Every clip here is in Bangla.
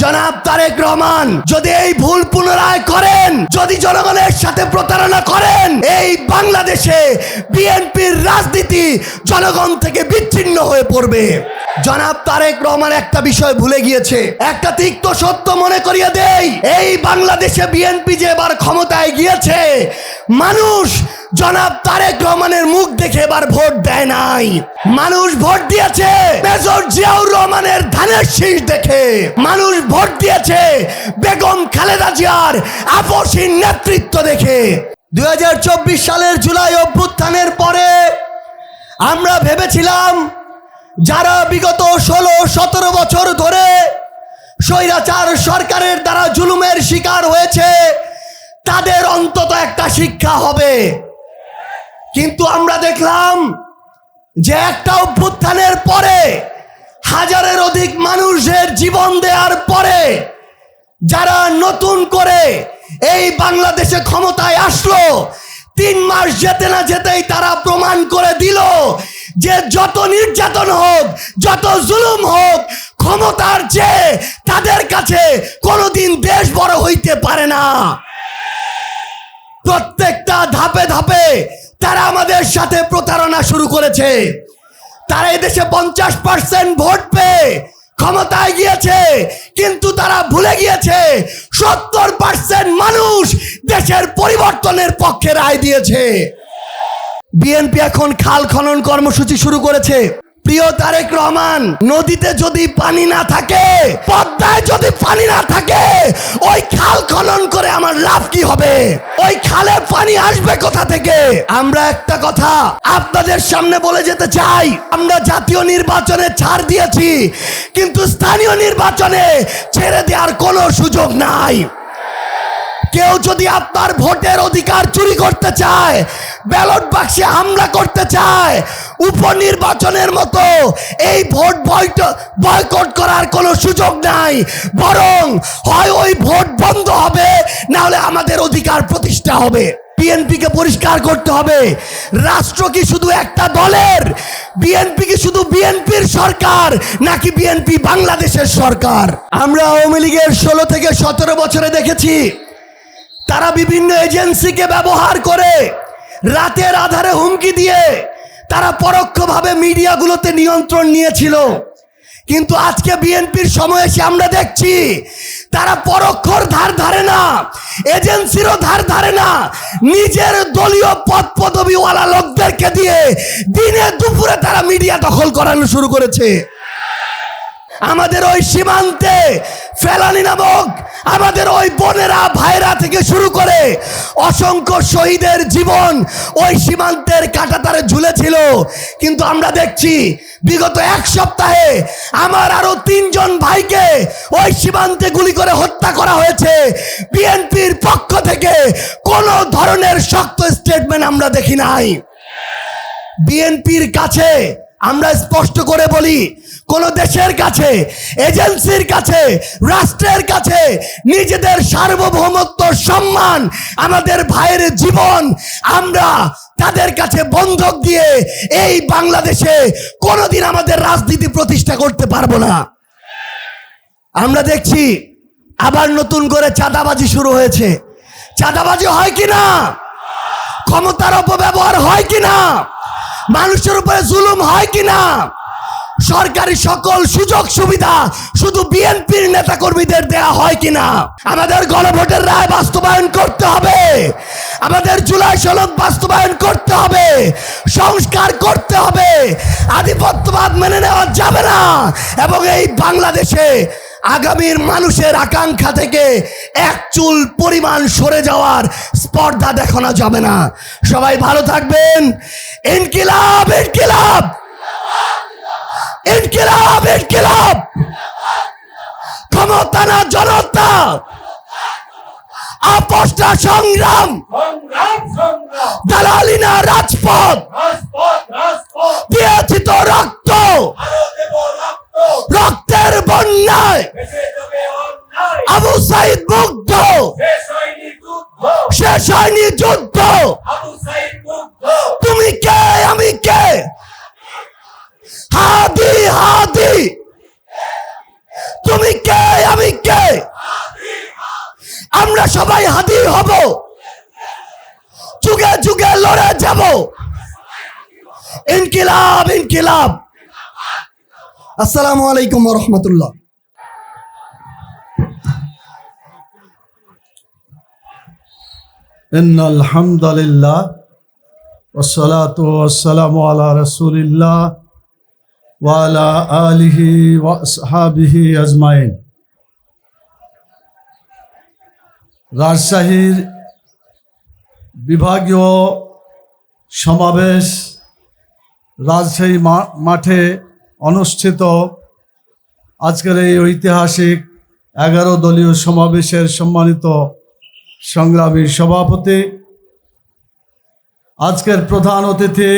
জনাব তারেক রহমান যদি এই ভুল পুনরায় করেন, যদি জনগণের সাথে প্রতারণা করেন, এই বাংলাদেশে বিএনপির রাজনীতি জনগণ থেকে বিচ্ছিন্ন হয়ে পড়বে। জনাব তারেক রহমান একটা বিষয় ভুলে গিয়েছে, একটা তিক্ত সত্য মনে করিয়ে দেই। এই বাংলাদেশে বিএনপি যে এবার ক্ষমতায় গিয়েছে, মানুষ জনাব তারেক রহমানের মুখ দেখে এবার ভোট দেয় নাই। মানুষ ভোট দিয়েছে মেজর জিয়াউর রহমানের ধানের শীষ দেখে। মানুষ ভোট দিয়েছে বেগম খালেদা জিয়ার আপসহীন নেতৃত্ব দেখে। 2024 সালের জুলাই অভ্যুত্থানের পরে আমরা ভেবেছিলাম যারা বিগত 16-17 বছর ধরে স্বৈরাচার সরকারের দ্বারা জুলুমের শিকার হয়েছে তাদের অন্তত একটা শিক্ষা হবে। কিন্তু আমরা দেখলাম যে একটা অভ্যুত্থানের পরে, হাজারের অধিক মানুষের জীবন দেওয়ার পরে যারা নতুন করে এই বাংলাদেশে ক্ষমতায় আসলো, 3 মাস যেতে না যেতেই তারা প্রমাণ করে দিল যে যত নির্যাতন হোক, যত জুলুম হোক, ক্ষমতার চেয়ে তাদের কাছে কোনোদিন দেশ বড় হইতে পারে না। প্রত্যেকটা ধাপে ধাপে তারা আমাদের সাথে প্রতারণা শুরু করেছে। তারা এই দেশে 50% ভোট পেয়ে ক্ষমতায় গিয়েছে, কিন্তু তারা ভুলে গিয়েছে 70% মানুষ দেশের পরিবর্তনের পক্ষে রায় দিয়েছে। বিএনপি এখন খাল খনন কর্মসূচি শুরু করেছে। প্রিয় তারেক রহমান, নদীতে যদি পানি না থাকে, পদ্মায় যদি পানি না থাকে, ওই খাল খনন করে আমার লাভ কি হবে? ওই খালে পানি আসবে কোথা থেকে? আমরা একটা কথা আপনাদের সামনে বলে যেতে চাই, আমরা জাতীয় নির্বাচনে ছাড় দিয়েছি, কিন্তু স্থানীয় নির্বাচনে ছেড়ে দেওয়ার কোনো সুযোগ নাই। কেউ যদি আপনার ভোটের অধিকার চুরি করতে চায়, ব্যালট বাক্সে হামলা করতে চায়, উপনির্বাচনের মতো এই ভোট বয়কট করার কোনো সুযোগ নাই। বরং হয় ওই ভোট বন্ধ হবে, না হলে আমাদের অধিকার প্রতিষ্ঠা হবে। বিএনপিকে পরিষ্কার করতে হবে, রাষ্ট্র কি শুধু একটা দলের? বিএনপি কি শুধু বিএনপির সরকার, নাকি বিএনপি বাংলাদেশের সরকার? আমরা আওয়ামী লীগের 16 থেকে 17 বছরে দেখেছি তারা বিভিন্ন এজেন্সিকে ব্যবহার করে রাতের আধারে হুমকি দিয়ে তারা পরোক্ষভাবে মিডিয়াগুলোতে নিয়ন্ত্রণ নিয়েছিল। কিন্তু আজকে বিএনপির সময় এসে আমরা দেখছি তারা পরোক্ষর ধার ধারে না, এজেন্সিরও ধার ধারে না, নিজের দলীয় পদ পদবিওয়ালা লোকদেরকে দিয়ে দিনে দুপুরে তারা মিডিয়া দখল করানো শুরু করেছে। আমাদের ওই সীমান্তে ফেলানি নামক আমাদের ওই বোনেরা ভাইরা থেকে শুরু করে অসংখ্য শহীদের জীবন ওই সীমান্তের কাঁটাতারে ঝুলেছিল। কিন্তু আমরা দেখছি বিগত 1 সপ্তাহে আমার আরো 3 জন ভাইকে ওই সীমান্তে গুলি করে হত্যা করা হয়েছে। বিএনপির পক্ষ থেকে কোনো ধরনের শক্ত স্টেটমেন্ট আমরা দেখি নাই। বিএনপির কাছে আমরা স্পষ্ট করে বলি, কোন দেশের কাছে, এজেন্সির কাছে, রাষ্ট্রের কাছে নিজেদের সার্বভৌমত্ব, সম্মান, আমাদের ভাইয়ের জীবন আমরা তাদের কাছে বন্ধক দিয়ে এই বাংলাদেশে কোনোদিন আমাদের রাজনীতি প্রতিষ্ঠা করতে পারবো না। আমরা দেখছি আবার নতুন করে চাঁদাবাজি শুরু হয়েছে। চাঁদাবাজি হয় কিনা? ক্ষমতার অপব্যবহার হয় কিনা? মানুষের উপরে জুলুম হয় কিনা? সরকারি সকল সুযোগ সুবিধা শুধু বিএনপির নেতা কর্মীদের দেয়া হয় কিনা? আমাদের গণভোটের রায় বাস্তবায়ন করতে হবে, আমাদের জুলাই সনদ বাস্তবায়ন করতে হবে, সংস্কার করতে হবে। আধিপত্যবাদ মেনে নেওয়া যাবে না, এবং এই বাংলাদেশে আগামীর মানুষের আকাঙ্ক্ষা থেকে 1 চুল পরিমাণ সরে যাওয়ার স্পর্ধা দেখানো যাবে না। সবাই ভালো থাকবেন। ইনকিলাব, ইনকিলাব, ইনকিলাব, ইনকিলাব। ক্ষমতা না জনতা, আপোষ না সংগ্রাম, দালালি না রাজপথ। দিয়েছি তো রক্ত, রক্তের বন্যায় আবু সাইদ মুগ্ধ, শেষ হয়নি যুদ্ধ। তুমি কে, আমি কে? হাদি, হাদি। তুমি কে, আমি কে? আমরা সবাই হাতি হব, যুগে যুগে লড়ে যাব। ইনকিলাব ইনকিলাব। আসসালামু আলাইকুম ওয়া রাহমাতুল্লাহ। ইন্নাল হামদুলিল্লাহ ওয়াসসালাতু ওয়াসসালামু আলা রাসূলিল্লাহ ওয়া আলা আলিহি ওয়া আসহাবিহি আজমাইন। রাজশাহীর বিভাগীয় সমাবেশ রাজশাহী মাঠে অনুষ্ঠিত আজকের এই ঐতিহাসিক 11 দলীয় সমাবেশের সম্মানিত সংগ্রামী সভাপতি, আজকের প্রধান অতিথি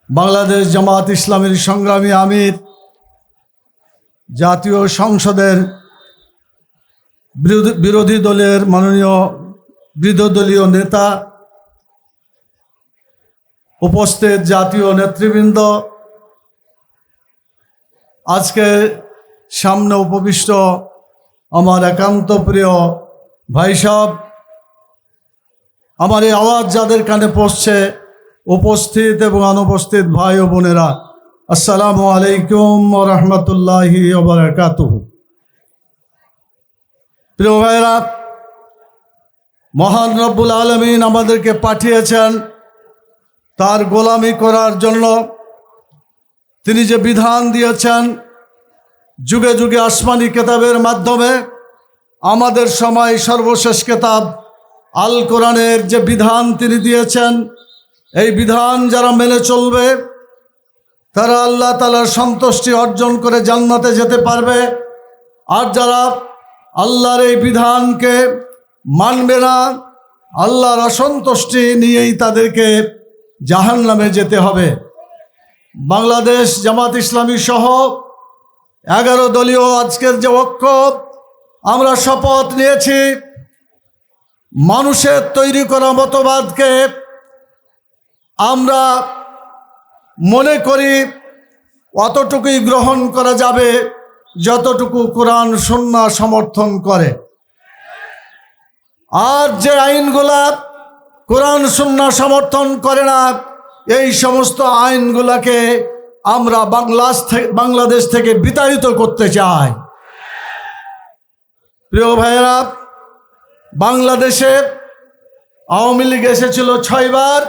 বাংলাদেশ জামাত ইসলামীর সংগ্রামী আমির, জাতীয় সংসদের বিরোধী দলের মাননীয় বিরোধীদলীয় নেতা, উপস্থিত জাতীয় নেতৃবৃন্দ, আজকে সামনে উপবিষ্ট আমার একান্ত প্রিয় ভাই সাহেব, আমার এই আওয়াজ যাদের কানে পৌঁছছে, উপস্থিত এবং অনুপস্থিত ভাই ও বোনেরা, আসসালামু আলাইকুম ওয়া রাহমাতুল্লাহি ওয়া বারাকাতুহু। প্রিয় ভাইরা, মহান রব্বুল আলামিন আমাদেরকে পাঠিয়েছেন তার গোলামি করার জন্য। তিনি যে বিধান দিয়েছেন যুগে যুগে আসমানি কেতাবের মাধ্যমে, আমাদের সময় সর্বশেষ কেতাব আল কোরআনের যে বিধান তিনি দিয়েছেন, এই বিধান যারা মেনে চলবে তারা আল্লাহ তাআলার সন্তুষ্টি অর্জন করে জান্নাতে যেতে পারবে। আর যারা আল্লাহর এই বিধানকে মানবে না, আল্লাহর অসন্তুষ্টি নিয়েই তাদেরকে জাহান্নামে যেতে হবে। বাংলাদেশ জামাত ইসলামী সহ 11 দলীয় আজকের যে ঐক্য, আমরা শপথ নিয়েছি মানুষের তৈরি করা মতবাদকে আমরা মনে করি অতটুকুই গ্রহণ করা যাবে যতটুকু কোরআন সুন্নাহ সমর্থন করে। আর যে আইনগুলা কোরআন সুন্নাহ সমর্থন করে না, এই সমস্ত আইনগুলাকে আমরা বাংলাদেশ থেকে বিতাড়িত করতে চাই। প্রিয় ভাইয়েরা, বাংলাদেশে আওয়ামী লীগ এসেছিল 6 বার,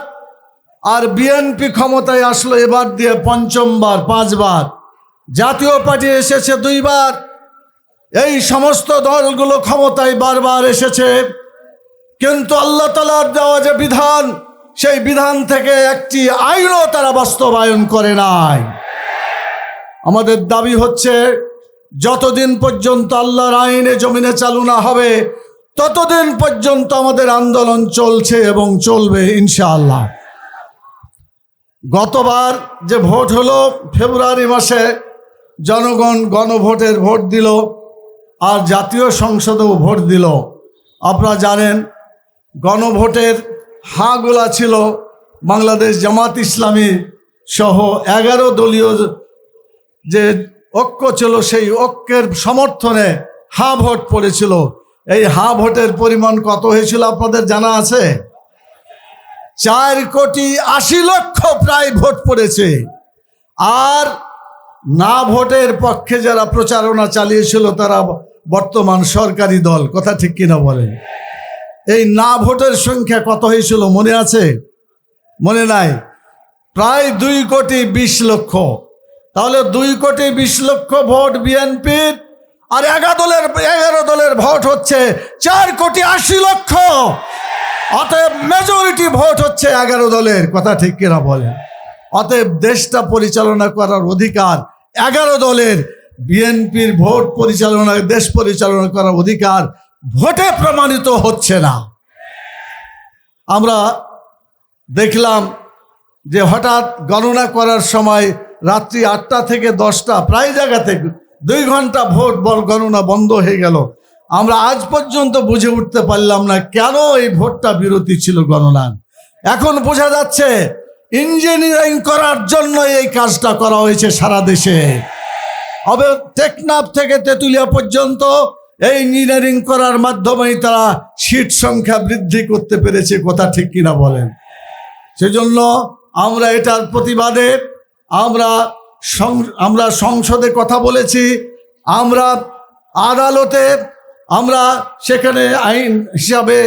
আর বিএনপি ক্ষমতায় আসলো এবার দিয়ে 5বার 5 বার। জাতীয় পার্টি এসেছে 2 বার। এই সমস্ত দলগুলো ক্ষমতায় বারবার এসেছে, কিন্তু আল্লাহ তাআলার দেওয়া যে বিধান, সেই বিধান থেকে একটি আইনও তারা বাস্তবায়ন করে নাই। আমাদের দাবি হচ্ছে, যতদিন পর্যন্ত আল্লাহর আইনে জমিনে চালু না হবে, ততদিন পর্যন্ত আমাদের আন্দোলন চলছে এবং চলবে ইনশাআল্লাহ। গতবার যে ভোট হলো ফেব্রুয়ারি মাসে, জনগণ গণভোটের ভোট দিল, আর জাতীয় সংসদেও ভোট দিল। আপনারা জানেন, গণভোটের হাঁগুলা ছিল বাংলাদেশ জামাত ইসলামী সহ 11 দলীয় যে ঐক্য ছিল, সেই ঐক্যের সমর্থনে হাঁ ভোট পড়েছিল। এই হাঁ ভোটের পরিমাণ কত হয়েছিল আপনাদের জানা আছে? 4,80,00,000 প্রায় ভোট পড়েছে। আর না ভোটের পক্ষে যারা প্রচারণা চালিয়েছিল তারা বর্তমান সরকারি দল। কথা ঠিক কিনা বলেন? এই না ভোটের সংখ্যা কত হয়েছিল মনে আছে? মনে নাই? প্রায় 2,20,00,000। তাহলে 2,20,00,000 ভোট বিএনপির, আর 11 দলের ভোট হচ্ছে 4,80,00,000। অতএব মেজরিটি ভোট হচ্ছে 11 দলের। কথা ঠিক কিনা বলেন? অতএব দেশটা পরিচালনা করার অধিকার 11 দলের। বিএনপির ভোট পরিচালনা, দেশ পরিচালনা করার অধিকার ভোটে প্রমাণিত হচ্ছে না। আমরা দেখলাম যে হঠাৎ গণনা করার সময় রাত্রি 8টা থেকে 10টা প্রায় জায়গাতে 2 ঘন্টা ভোট গণনা বন্ধ হয়ে গেল। আমরা আজ পর্যন্ত বুঝে উঠতে পারলাম না কেন এই ভোটটা বিরতি ছিল গণনা। এখন বোঝা যাচ্ছে ইঞ্জিনিয়ারিং করার জন্য এই কাজটা করা হয়েছে সারা দেশে। হবে টেকনাফ থেকে তেঁতুলিয়া পর্যন্ত এই ইঞ্জিনিয়ারিং করার মাধ্যমেই তারা সিট সংখ্যা বৃদ্ধি করতে পেরেছে, কথা ঠিক কিনা বলেন? সেজন্য আমরা এটার প্রতিবাদে আমরা সংসদে কথা বলেছি, আমরা আদালতে আমরা সেখানে আইন হিসাবে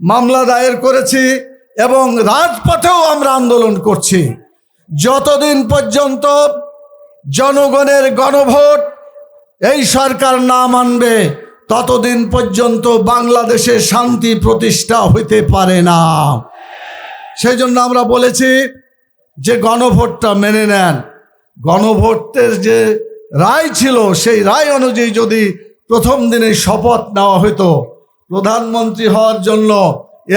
মামলা দায়ের করেছি এবং রাজপথেও আমরা আন্দোলন করছি। যতদিন পর্যন্ত জনগণের গণভোট এই সরকার না মানবে ততদিন পর্যন্ত বাংলাদেশে শান্তি প্রতিষ্ঠা হইতে পারে না। সেই জন্য আমরা বলেছি যে গণভোটটা মেনে নেন। গণভোটের যে রায় ছিল সেই রায় অনুযায়ী যদি প্রথম দিনে শপথ নেওয়া হতো, প্রধানমন্ত্রী হওয়ার জন্য,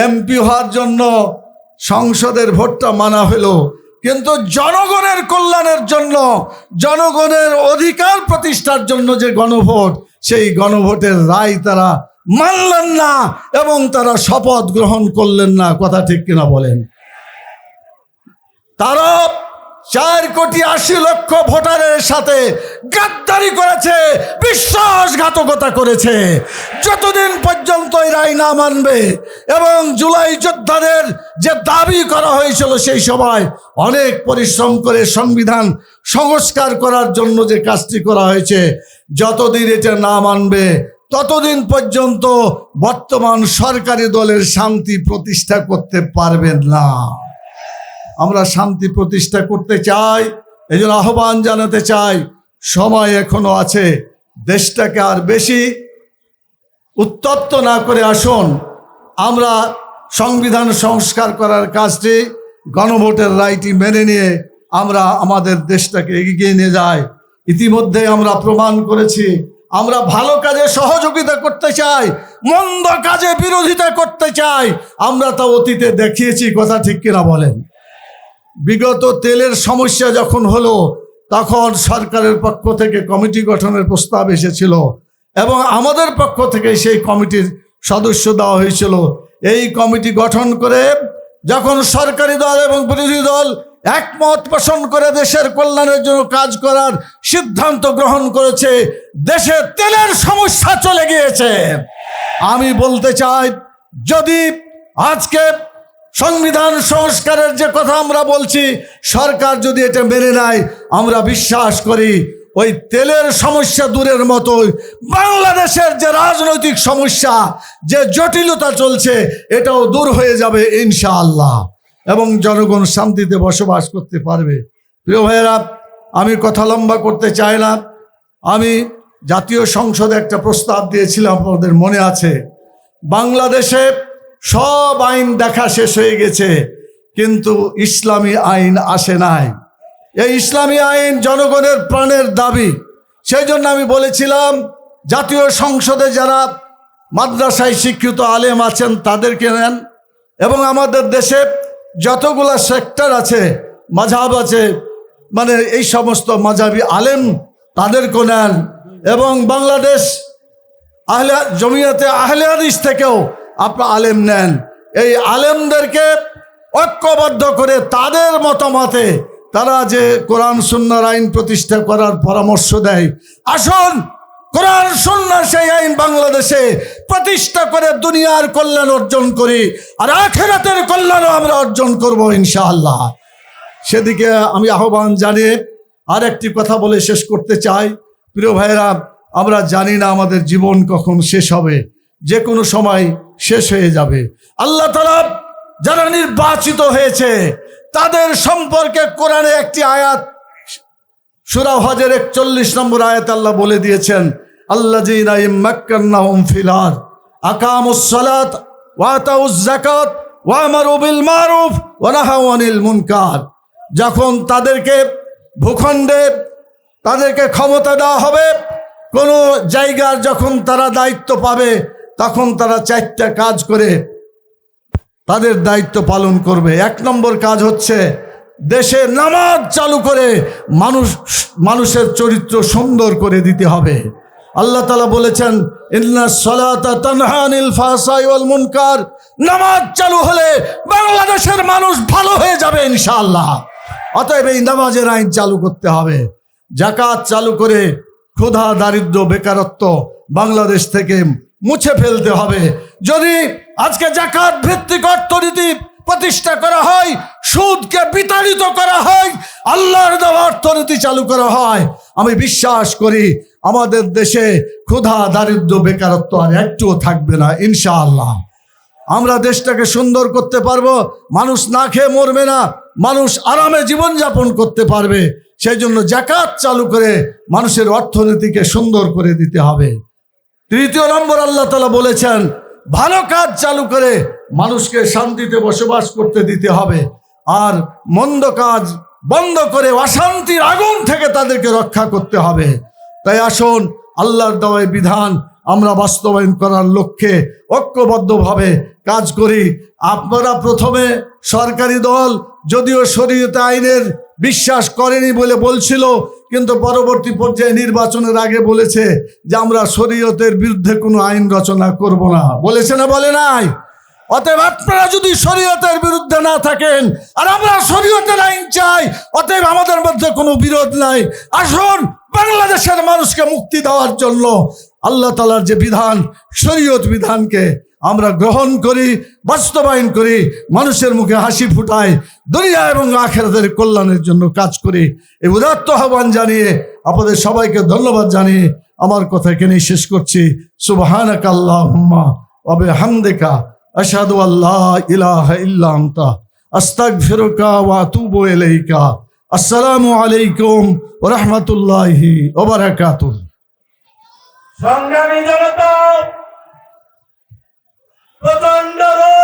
এমপি হওয়ার জন্য সংসদের ভোটটা মানা হলো, কিন্তু জনগণের কল্যাণের জন্য, জনগণের অধিকার প্রতিষ্ঠার জন্য যে গণভোট, সেই গণভোটের রায় তারা মানলেন না এবং তারা শপথ গ্রহণ করলেন না, কথা ঠিক কিনা বলেন? তারা 4,80,00,000 ভোটারের সাথে গাদ্দারি করেছে, বিশ্বাসঘাতকতা করেছে। যতদিন পর্যন্ত এই রায় না মানবে এবং জুলাই যোদ্ধাদের যে দাবি করা হয়েছিল সেই সময় অনেক পরিশ্রম করে সংবিধান সংস্কার করার জন্য যে কাজটি করা হয়েছে, যতদিন এটা না মানবে ততদিন পর্যন্ত বর্তমান সরকারি দলের শান্তি প্রতিষ্ঠা করতে পারবেন না। আমরা শান্তি প্রতিষ্ঠা করতে চাই, এই জন্য আহ্বান জানাতে চাই, সময় এখনো আছে, দেশটাকে আর বেশি উত্তপ্ত না করে আসুন আমরা সংবিধান সংস্কার করার কাজটি, গণভোটের রায়টি মেনে নিয়ে আমরা আমাদের দেশটাকে এগিয়ে নিয়ে যাই। ইতিমধ্যে আমরা প্রমাণ করেছি আমরা ভালো কাজে সহযোগিতা করতে চাই, মন্দ কাজে বিরোধিতা করতে চাই। আমরা তা অতীতে দেখিয়েছি, কথা ঠিক কিনা বলেন? বিগত তেলের সমস্যা যখন হলো তখন সরকারের পক্ষ থেকে কমিটি গঠনের প্রস্তাব এসেছিল এবং আমাদের পক্ষ থেকে সেই কমিটির সদস্য দেওয়া হয়েছিল। এই কমিটি গঠন করে যখন সরকারি দল এবং বিরোধী দল একমত পোষণ করে দেশের কল্যাণের জন্য কাজ করার সিদ্ধান্ত গ্রহণ করেছে, দেশে তেলের সমস্যা চলে গিয়েছে। আমি বলতে চাই, যদি আজকে সংবিধান সংস্কারের যে কথা আমরা বলছি, সরকার যদি এটা মেনে নেয়, আমরা বিশ্বাস করি ওই তেলের সমস্যা দূরের মতো বাংলাদেশের যে রাজনৈতিক সমস্যা, যে জটিলতা চলছে, এটাও দূর হয়ে যাবে ইনশাআল্লাহ এবং জনগণ শান্তিতে বসবাস করতে পারবে। প্রিয় ভাইয়েরা, আমি কথা লম্বা করতে চাই না। আমি জাতীয় সংসদে একটা প্রস্তাব দিয়েছিলাম, আপনাদের মনে আছে। বাংলাদেশে সব আইন দেখা শেষ হয়ে গেছে, কিন্তু ইসলামী আইন আসে নাই। এই ইসলামী আইন জনগণের প্রাণের দাবি। সেই জন্য আমি বলেছিলাম, জাতীয় সংসদে যারা মাদ্রাসায় শিক্ষিত আলেম আছেন তাদেরকে নেন এবং আমাদের দেশে যতগুলা সেক্টর আছে, মাযহাব আছে, মানে এই সমস্ত মাযহাবী আলেম তাদেরকে নেন এবং বাংলাদেশ জমিয়তে আহলে হাদিস থেকেও আপনারা আলেম নেন। এই আলেমদেরকে ঐক্যবদ্ধ করে তাদের মতামতে তারা যে কোরআন সুন্নাহর আইন প্রতিষ্ঠা করার পরামর্শ দেয়, আসুন কোরআন সুন্নাহর সেই আইন বাংলাদেশে প্রতিষ্ঠা করে দুনিয়ার কল্যাণ অর্জন করি, আর আখিরাতের কল্যাণও আমরা অর্জন করব ইনশাআল্লাহ। সেদিকে আমি আহ্বান জানিয়ে আর একটি কথা বলে শেষ করতে চাই। প্রিয় ভাইয়েরা, আমরা জানি না আমাদের জীবন কখন শেষ হবে, যে কোনো সময় শেষ হয়ে যাবে। আল্লাহ তাআলা যারা নির্বাচিত হয়েছে তাদের সম্পর্কে কোরআনে একটি আয়াত, সূরা হজের 41 নম্বর আয়াত আল্লাহ বলে দিয়েছেন, আল্লাযীনা ইম্মাক্কানাহুম ফিল আরদ আকামুস সালাত ওয়া আতাউজ যাকাত ওয়া আমারু বিল মারুফ ওয়া নাহাউ আনিল মুনকার। যখন তাদেরকে ভূখণ্ডে তাদেরকে ক্ষমতা দেওয়া হবে, কোনো জায়গার যখন তারা দায়িত্ব পাবে, তখন তারা 4টা কাজ করে তাদের দায়িত্ব পালন করবে। 1 নম্বর কাজ হচ্ছে দেশে নামাজ চালু করে মানুষের চরিত্র সুন্দর করে দিতে হবে। আল্লাহ তাআলা বলেছেন, ইন্নাস সালাতা তানহা আনিল ফাহশাই ওয়াল মুনকার। নামাজ চালু হলে বাংলাদেশের মানুষ ভালো হয়ে যাবে ইনশাআল্লাহ। অতএব এই নামাজের আইন চালু করতে হবে। যাকাত চালু করে ক্ষুধা, দারিদ্র্য, বেকারত্ব বাংলাদেশ থেকে মুছে ফেলতে হবে। যদি আজকে যাকাত ভিত্তিক অর্থনীতি প্রতিষ্ঠা করা হয়, সুদকে বিতাড়িত করা হয়, আল্লাহর দেওয়া অর্থনীতি চালু করা হয়, আমি বিশ্বাস করি আমাদের দেশে ক্ষুধা, দারিদ্র্য, বেকারত্ব আর একটুও থাকবে না ইনশাআল্লাহ। আমরা দেশটাকে সুন্দর করতে পারবো, মানুষ না খেয়ে মরবে না, মানুষ আরামে জীবনযাপন করতে পারবে। সেই জন্য যাকাত চালু করে মানুষের অর্থনীতিকে সুন্দর করে দিতে হবে। তৃতীয় নম্বর, আল্লাহ তাআলা বলেছেন ভালো কাজ চালু করে মানুষকে শান্তিতে বসবাস করতে দিতে হবে, আর মন্দ কাজ বন্ধ করে অশান্তির আগুন থেকে তাদেরকে রক্ষা করতে হবে। তাই আসুন আল্লাহর দেওয়া বিধান আমরা বাস্তবায়ন করার লক্ষ্যে ঐক্যবদ্ধভাবে কাজ করি। আপনারা প্রথমে সরকারি দল যদিও শরীয়ত আইনের বিশ্বাস করেনি বলে বলছিল, কিন্তু পরবর্তী পর্যায়ে নির্বাচনের আগে বলেছে যে আমরা শরীয়তের বিরুদ্ধে কোনো আইন রচনা করব না। বলেছে না বলে নাই? অতএব আপনারা যদি শরীয়তের বিরুদ্ধে না থাকেন আর আমরা শরীয়তের আইন চাই, অতএব আমাদের মধ্যে কোনো বিরোধ নাই। আসুন বাংলাদেশের মানুষকে মুক্তি দেওয়ার জন্য আল্লাহ তাআলার যে বিধান, শরীয়ত বিধানকে আমরা গ্রহণ করি, বাস্তবায়ন করি, মানুষের মুখে হাসি ফুটাই, দুনিয়া এবং আখিরাতের কল্যাণের জন্য কাজ করি। এই উদাত্ত আহ্বান জানিয়ে আপনাদের সবাইকে ধন্যবাদ জানিয়ে আমার কথা এখানেই শেষ করছি। সুবহানাকা আল্লাহুম্মা ওয়া বিহামদিকা আশহাদু আল্লা ইলাহা ইল্লা আনতা আস্তাগফিরুকা ওয়া আতুবু ইলাইকা। আসসালামু আলাইকুম ওয়া রাহমাতুল্লাহি ওয়া বারাকাতুহু। সংগ্রামী জনতা, প্রচন্ড